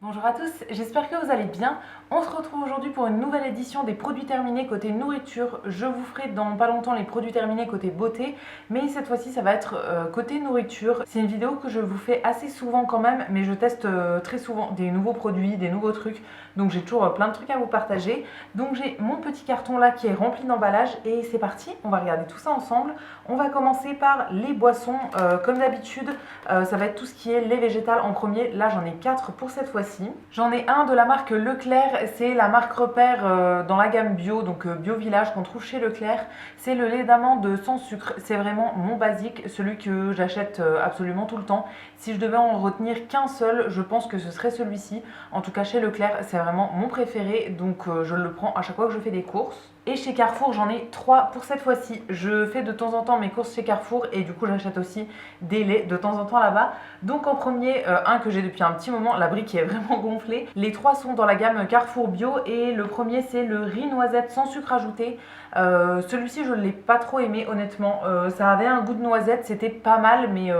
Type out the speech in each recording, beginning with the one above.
Bonjour à tous, j'espère que vous allez bien. On se retrouve aujourd'hui pour une nouvelle édition des produits terminés côté nourriture. Je vous ferai dans pas longtemps les produits terminés côté beauté, mais cette fois-ci ça va être côté nourriture. C'est une vidéo que je vous fais assez souvent quand même, mais je teste très souvent des nouveaux produits, des nouveaux trucs, donc j'ai toujours plein de trucs à vous partager. Donc j'ai mon petit carton là qui est rempli d'emballage et c'est parti, on va regarder tout ça ensemble. On va commencer par les boissons, comme d'habitude, ça va être tout ce qui est lait végétal en premier. Là j'en ai 4 pour cette fois-ci. J'en ai un de la marque Leclerc, c'est la marque repère dans la gamme bio, donc Bio Village qu'on trouve chez Leclerc. C'est le lait d'amande sans sucre, c'est vraiment mon basique, celui que j'achète absolument tout le temps. Si je devais en retenir qu'un seul, je pense que ce serait celui-ci. En tout cas chez Leclerc, c'est vraiment mon préféré, donc je le prends à chaque fois que je fais des courses. Et chez Carrefour, j'en ai 3 pour cette fois-ci. Je fais de temps en temps mes courses chez Carrefour et du coup j'achète aussi des laits de temps en temps là-bas. Donc en premier, un que j'ai depuis un petit moment, la brique est vraiment gonflée. Les 3 sont dans la gamme Carrefour Bio et le premier c'est le riz noisette sans sucre ajouté. Celui-ci je ne l'ai pas trop aimé honnêtement. Ça avait un goût de noisette, c'était pas mal mais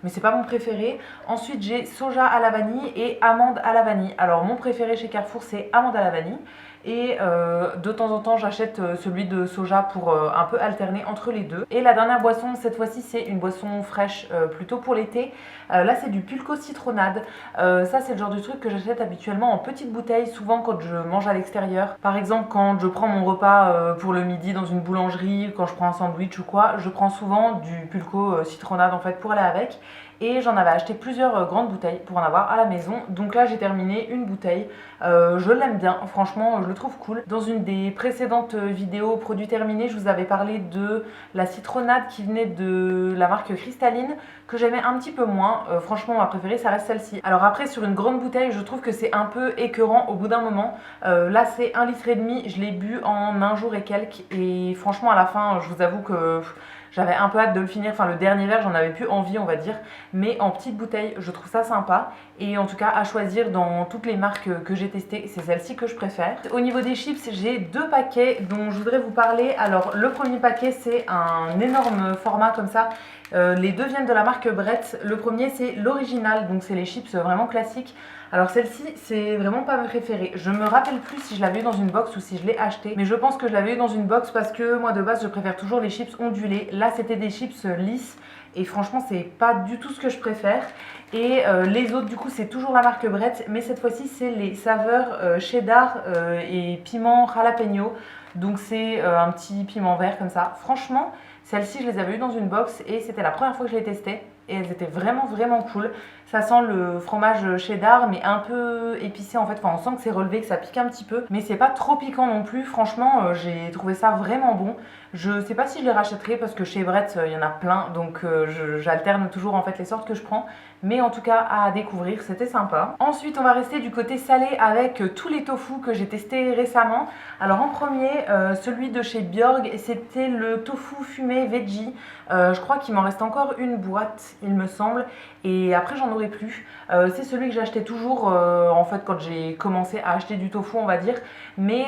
c'est pas mon préféré. Ensuite j'ai soja à la vanille et amande à la vanille. Alors mon préféré chez Carrefour c'est amande à la vanille. Et de temps en temps j'achète celui de soja pour un peu alterner entre les deux. Et la dernière boisson cette fois-ci c'est une boisson fraîche plutôt pour l'été. Là c'est du pulco citronnade. Ça c'est le genre de truc que j'achète habituellement en petite bouteille, souvent quand je mange à l'extérieur. Par exemple quand je prends mon repas pour le midi dans une boulangerie, quand je prends un sandwich ou quoi, je prends souvent du pulco citronnade en fait pour aller avec. Et j'en avais acheté plusieurs grandes bouteilles pour en avoir à la maison. Donc là j'ai terminé une bouteille. Je l'aime bien, franchement je le trouve cool. Dans une des précédentes vidéos produits terminés, je vous avais parlé de la citronnade qui venait de la marque Cristalline, que j'aimais un petit peu moins. Franchement ma préférée ça reste celle-ci. Alors après sur une grande bouteille je trouve que c'est un peu écœurant au bout d'un moment. Là c'est 1,5 litre, je l'ai bu en un jour et quelques. Et franchement à la fin je vous avoue que j'avais un peu hâte de le finir, enfin le dernier verre j'en avais plus envie on va dire, mais en petite bouteille je trouve ça sympa. Et en tout cas à choisir dans toutes les marques que j'ai testées, c'est celle-ci que je préfère. Au niveau des chips j'ai 2 paquets dont je voudrais vous parler. Alors le premier paquet c'est un énorme format comme ça. Les deux viennent de la marque Brett. Le premier c'est l'original, donc c'est les chips vraiment classiques. Alors celle-ci c'est vraiment pas ma préférée. Je me rappelle plus si je l'avais eu dans une box ou si je l'ai acheté, mais je pense que je l'avais eu dans une box parce que moi de base je préfère toujours les chips ondulés. Là c'était des chips lisses et franchement c'est pas du tout ce que je préfère. Et les autres du coup c'est toujours la marque Brett, mais cette fois-ci c'est les saveurs cheddar et piment jalapeno. Donc c'est un petit piment vert comme ça. Franchement celles-ci je les avais eues dans une box et c'était la première fois que je les testais. Et elles étaient vraiment cool. Ça sent le fromage cheddar mais un peu épicé en fait. Enfin on sent que c'est relevé, que ça pique un petit peu. Mais c'est pas trop piquant non plus. Franchement j'ai trouvé ça vraiment bon. Je sais pas si je les rachèterai parce que chez Brett il y en a plein. Donc j'alterne toujours en fait les sortes que je prends. Mais en tout cas à découvrir, c'était sympa. Ensuite on va rester du côté salé avec tous les tofu que j'ai testés récemment. Alors en premier celui de chez Bjorg, c'était le tofu fumé veggie. Je crois qu'il m'en reste encore une boîte il me semble. Et après j'en aurai plus. C'est celui que j'achetais toujours en fait quand j'ai commencé à acheter du tofu on va dire. Mais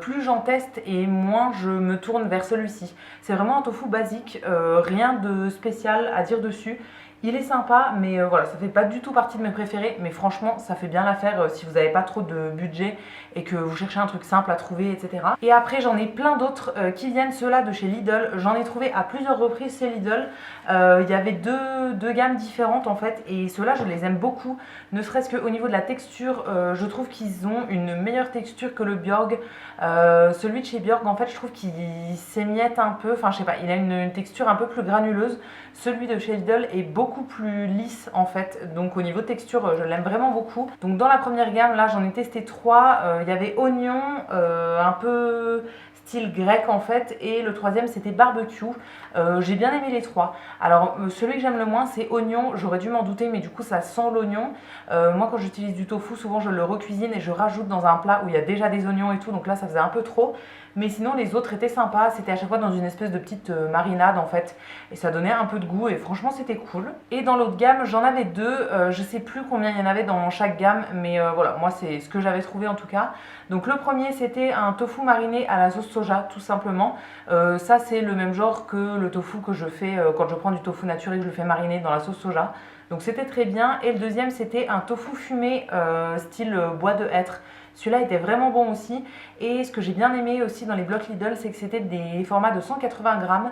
plus j'en teste et moins je me tourne vers celui-ci. C'est vraiment un tofu basique, rien de spécial à dire dessus. Il est sympa mais voilà ça fait pas du tout partie de mes préférés. Mais franchement ça fait bien l'affaire si vous n'avez pas trop de budget et que vous cherchez un truc simple à trouver etc. Et après j'en ai plein d'autres qui viennent, ceux-là de chez Lidl. J'en ai trouvé à plusieurs reprises chez Lidl. Il y avait deux gammes différentes en fait et ceux-là je les aime beaucoup. Ne serait-ce qu'au niveau de la texture, je trouve qu'ils ont une meilleure texture que le Bjorg. Celui de chez Bjorg en fait je trouve qu'il s'émiette un peu, enfin je sais pas, il a une texture un peu plus granuleuse. Celui de chez Lidl est beaucoup plus lisse en fait, donc au niveau texture je l'aime vraiment beaucoup. Donc dans la première gamme là j'en ai testé 3, il y avait oignon, un peu style grec en fait, et le troisième c'était barbecue. J'ai bien aimé les 3. Alors celui que j'aime le moins c'est oignon, j'aurais dû m'en douter mais du coup ça sent l'oignon. Moi quand j'utilise du tofu souvent je le recuisine et je rajoute dans un plat où il y a déjà des oignons et tout, donc là ça faisait un peu trop. Mais sinon les autres étaient sympas, c'était à chaque fois dans une espèce de petite marinade en fait. Et ça donnait un peu de goût et franchement c'était cool. Et dans l'autre gamme j'en avais 2, je sais plus combien il y en avait dans chaque gamme. Mais voilà, moi c'est ce que j'avais trouvé en tout cas. Donc le premier c'était un tofu mariné à la sauce soja tout simplement. Ça c'est le même genre que le tofu que je fais quand je prends du tofu nature et que je le fais mariner dans la sauce soja. Donc c'était très bien. Et le deuxième, c'était un tofu fumé style bois de hêtre. Celui-là était vraiment bon aussi. Et ce que j'ai bien aimé aussi dans les blocs Lidl, c'est que c'était des formats de 180 grammes.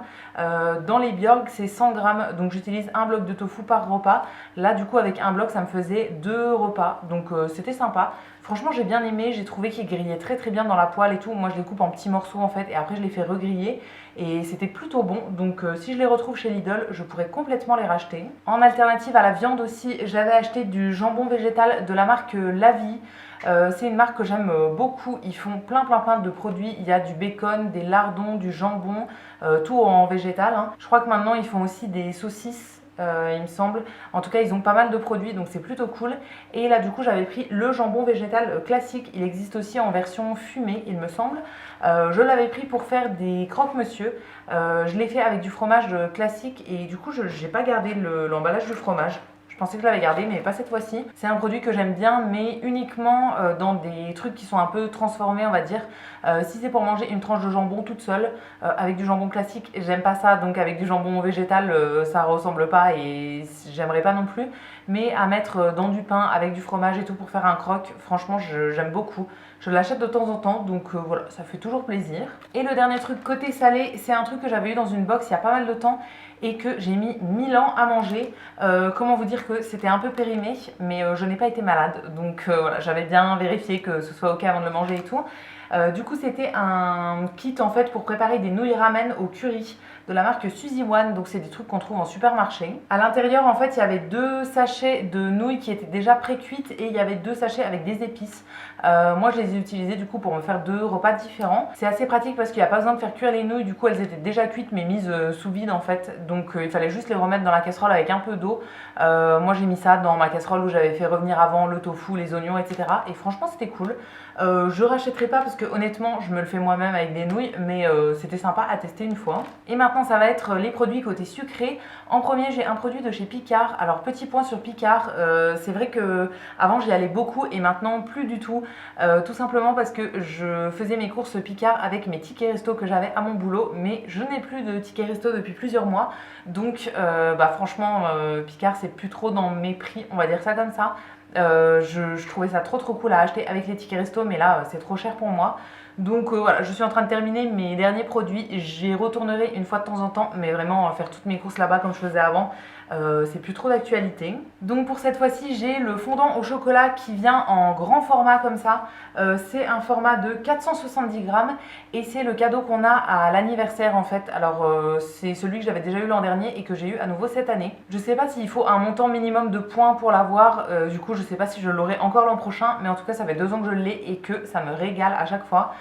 Dans les Björg, c'est 100 grammes. Donc j'utilise un bloc de tofu par repas. Là, du coup, avec un bloc, ça me faisait 2 repas. Donc c'était sympa. Franchement, j'ai bien aimé. J'ai trouvé qu'ils grillaient très très bien dans la poêle et tout. Moi, je les coupe en petits morceaux en fait. Et après, je les fais regriller. Et c'était plutôt bon. Donc si je les retrouve chez Lidl, je pourrais complètement les racheter. En alternative à la viande aussi, j'avais acheté du jambon végétal de la marque La Vie. C'est une marque que j'aime beaucoup. Ils font plein de produits. Il y a du bacon, des lardons, du jambon, tout en végétal, hein. Je crois que maintenant ils font aussi des saucisses, il me semble. En tout cas, ils ont pas mal de produits, donc c'est plutôt cool. Et là, du coup, j'avais pris le jambon végétal classique. Il existe aussi en version fumée, il me semble. Je l'avais pris pour faire des croque-monsieur. Je l'ai fait avec du fromage classique et du coup, je n'ai pas gardé l'emballage du fromage. Je pensais que je l'avais gardé, mais pas cette fois-ci. C'est un produit que j'aime bien, mais uniquement dans des trucs qui sont un peu transformés, on va dire. Si c'est pour manger une tranche de jambon toute seule, avec du jambon classique, j'aime pas ça. Donc avec du jambon végétal, ça ressemble pas et j'aimerais pas non plus. Mais à mettre dans du pain avec du fromage et tout pour faire un croque, franchement, j'aime beaucoup. Je l'achète de temps en temps, donc voilà, ça fait toujours plaisir. Et le dernier truc côté salé, c'est un truc que j'avais eu dans une box il y a pas mal de temps et que j'ai mis 1000 ans à manger. Comment vous dire que c'était un peu périmé, mais je n'ai pas été malade, donc voilà, j'avais bien vérifié que ce soit ok avant de le manger et tout. Du coup, c'était un kit en fait pour préparer des nouilles ramen au curry de la marque Suzy One. Donc, c'est des trucs qu'on trouve en supermarché. À l'intérieur, en fait, il y avait 2 sachets de nouilles qui étaient déjà pré-cuites et il y avait 2 sachets avec des épices. Moi, je les ai utilisés du coup pour me faire 2 repas différents. C'est assez pratique parce qu'il n'y a pas besoin de faire cuire les nouilles. Du coup, elles étaient déjà cuites mais mises sous vide en fait. Donc, il fallait juste les remettre dans la casserole avec un peu d'eau. Moi, j'ai mis ça dans ma casserole où j'avais fait revenir avant le tofu, les oignons, etc. Et franchement, c'était cool. Je rachèterai pas parce que honnêtement, je me le fais moi-même avec des nouilles, mais c'était sympa à tester une fois. Et maintenant, ça va être les produits côté sucré. En premier, j'ai un produit de chez Picard. Alors, petit point sur Picard, c'est vrai que avant j'y allais beaucoup et maintenant plus du tout. Tout simplement parce que je faisais mes courses Picard avec mes tickets resto que j'avais à mon boulot, mais je n'ai plus de tickets resto depuis plusieurs mois. Donc, franchement, Picard, c'est plus trop dans mes prix, on va dire ça comme ça. Je trouvais ça trop cool à acheter avec les tickets resto, mais là c'est trop cher pour moi. Donc voilà, je suis en train de terminer mes derniers produits. J'y retournerai une fois de temps en temps, mais vraiment faire toutes mes courses là-bas comme je faisais avant, c'est plus trop d'actualité. Donc pour cette fois-ci, j'ai le fondant au chocolat qui vient en grand format comme ça. C'est un format de 470 grammes et c'est le cadeau qu'on a à l'anniversaire en fait. Alors c'est celui que j'avais déjà eu l'an dernier et que j'ai eu à nouveau cette année. Je sais pas s'il faut un montant minimum de points pour l'avoir. Du coup, je sais pas si je l'aurai encore l'an prochain, mais en tout cas, ça fait 2 ans que je l'ai et que ça me régale à chaque fois.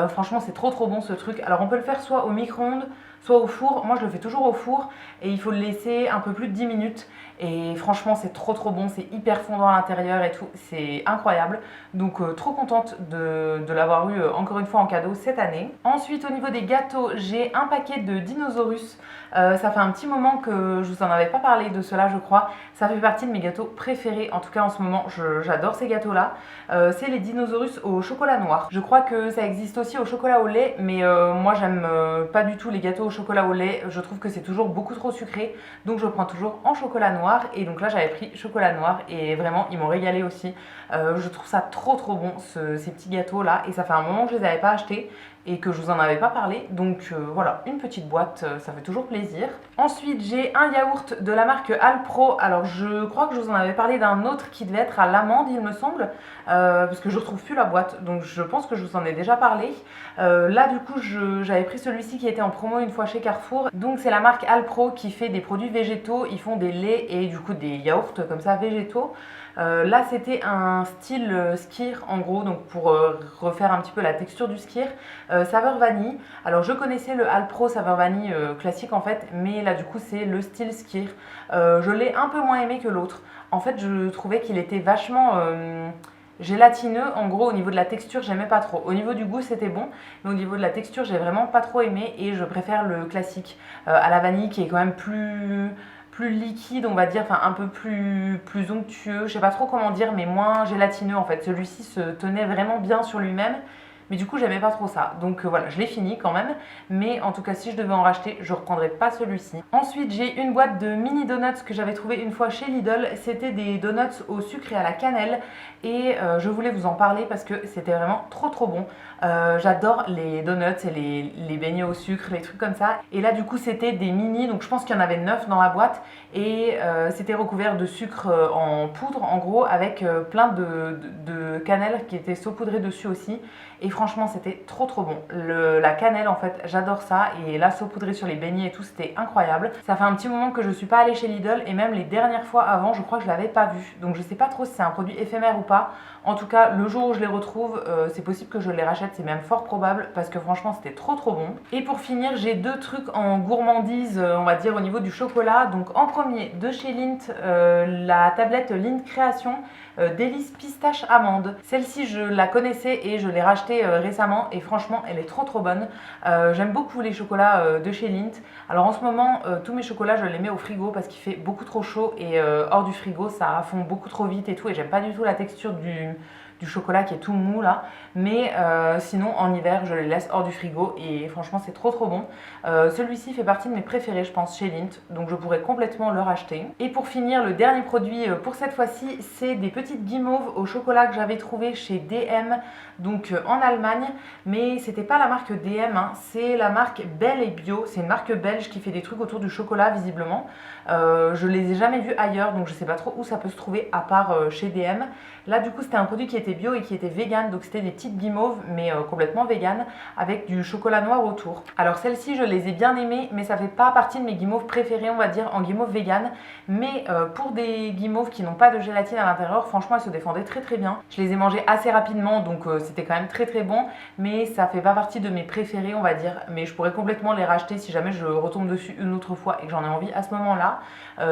Franchement, c'est trop bon ce truc. Alors, on peut le faire soit au micro-ondes, soit au four. Moi, je le fais toujours au four et il faut le laisser un peu plus de 10 minutes. Et franchement, c'est trop bon. C'est hyper fondant à l'intérieur et tout. C'est incroyable. Donc, trop contente de l'avoir eu encore une fois en cadeau cette année. Ensuite, au niveau des gâteaux, j'ai un paquet de Dinosaurus. Ça fait un petit moment que je vous en avais pas parlé de cela, je crois. Ça fait partie de mes gâteaux préférés. En tout cas, en ce moment, j'adore ces gâteaux-là. C'est les Dinosaurus au chocolat noir. Je crois que ça existe aussi au chocolat au lait, mais moi, j'aime pas du tout les gâteaux au chocolat au lait. Je trouve que c'est toujours beaucoup trop sucré. Donc, je prends toujours en chocolat noir. Et donc là, j'avais pris chocolat noir et vraiment, ils m'ont régalé aussi. Je trouve ça trop bon, ces petits gâteaux-là. Et ça fait un moment que je les avais pas achetés et que je vous en avais pas parlé. Donc voilà, une petite boîte, ça fait toujours plaisir. Ensuite, j'ai un yaourt de la marque Alpro. Alors, je crois que je vous en avais parlé d'un autre qui devait être à l'amande, il me semble, parce que je retrouve plus la boîte. Donc, je pense que je vous en ai déjà parlé. Là, du coup, j'avais pris celui-ci qui était en promo une fois chez Carrefour. Donc, c'est la marque Alpro qui fait des produits végétaux. Ils font des laits et du coup des yaourts comme ça végétaux. Là, c'était un style skyr en gros, donc pour refaire un petit peu la texture du skyr, saveur vanille. Alors, je connaissais le Alpro saveur vanille classique en fait, mais là, du coup, c'est le style skyr. Je l'ai un peu moins aimé que l'autre. En fait, je trouvais qu'il était vachement gélatineux. En gros, au niveau de la texture, j'aimais pas trop. Au niveau du goût, c'était bon, mais au niveau de la texture, j'ai vraiment pas trop aimé et je préfère le classique à la vanille qui est quand même plus liquide, on va dire, enfin un peu plus onctueux, je sais pas trop comment dire, mais moins gélatineux en fait. Celui-ci se tenait vraiment bien sur lui-même, mais du coup j'aimais pas trop ça. Donc voilà, je l'ai fini quand même, mais en tout cas si je devais en racheter, je reprendrais pas celui-ci. Ensuite j'ai une boîte de mini donuts que j'avais trouvé une fois chez Lidl. C'était des donuts au sucre et à la cannelle et je voulais vous en parler parce que c'était vraiment trop bon. J'adore les donuts et les beignets au sucre, les trucs comme ça. Et là du coup c'était des mini, donc je pense qu'il y en avait 9 dans la boîte et c'était recouvert de sucre en poudre en gros avec plein de cannelle qui était saupoudrée dessus aussi. Et franchement c'était trop bon. La cannelle en fait j'adore ça et la saupoudrée sur les beignets et tout c'était incroyable. Ça fait un petit moment que je suis pas allée chez Lidl et même les dernières fois avant je crois que je l'avais pas vu. Donc je sais pas trop si c'est un produit éphémère ou pas. En tout cas le jour où je les retrouve c'est possible que je les rachète, c'est même fort probable parce que franchement c'était trop bon. Et pour finir j'ai deux trucs en gourmandise on va dire au niveau du chocolat. Donc en premier de chez Lindt la tablette Lindt Création délice pistache amande. Celle-ci je la connaissais et je l'ai rachetée récemment et franchement elle est trop bonne. J'aime beaucoup les chocolats de chez Lindt. Alors en ce moment tous mes chocolats je les mets au frigo parce qu'il fait beaucoup trop chaud et hors du frigo ça fond beaucoup trop vite et tout et j'aime pas du tout la texture du chocolat qui est tout mou là, mais sinon en hiver je les laisse hors du frigo et franchement c'est trop bon. Celui-ci fait partie de mes préférés je pense chez Lindt, donc je pourrais complètement le racheter. Et pour finir le dernier produit pour cette fois-ci c'est des petites guimauves au chocolat que j'avais trouvé chez DM, donc en Allemagne, mais c'était pas la marque DM, hein, c'est la marque Belle et Bio, c'est une marque belge qui fait des trucs autour du chocolat visiblement. Je les ai jamais vus ailleurs donc je sais pas trop où ça peut se trouver à part chez DM. Là du coup c'était un produit qui était bio et qui était vegan, donc c'était des petites guimauves mais complètement vegan avec du chocolat noir autour. Alors celles-ci je les ai bien aimées mais ça fait pas partie de mes guimauves préférées on va dire en guimauve vegan, mais pour des guimauves qui n'ont pas de gélatine à l'intérieur franchement elles se défendaient très bien. Je les ai mangées assez rapidement donc c'était quand même très bon, mais ça fait pas partie de mes préférés on va dire, mais je pourrais complètement les racheter si jamais je retombe dessus une autre fois et que j'en ai envie à ce moment là.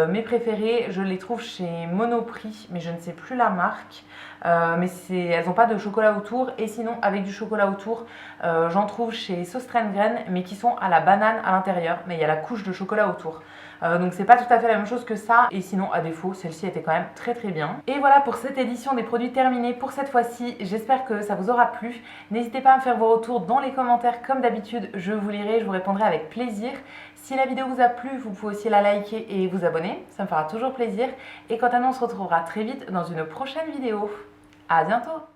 Mes préférés je les trouve chez Monoprix mais je ne sais plus la marque. Mais elles n'ont pas de chocolat autour et sinon avec du chocolat autour j'en trouve chez Söstrengren mais qui sont à la banane à l'intérieur mais il y a la couche de chocolat autour. Donc c'est pas tout à fait la même chose que ça et sinon à défaut celle-ci était quand même très bien. Et voilà pour cette édition des produits terminés pour cette fois-ci, j'espère que ça vous aura plu. N'hésitez pas à me faire vos retours dans les commentaires comme d'habitude, je vous lirai, je vous répondrai avec plaisir. Si la vidéo vous a plu, vous pouvez aussi la liker et vous abonner, ça me fera toujours plaisir. Et quant à nous, on se retrouvera très vite dans une prochaine vidéo. À bientôt!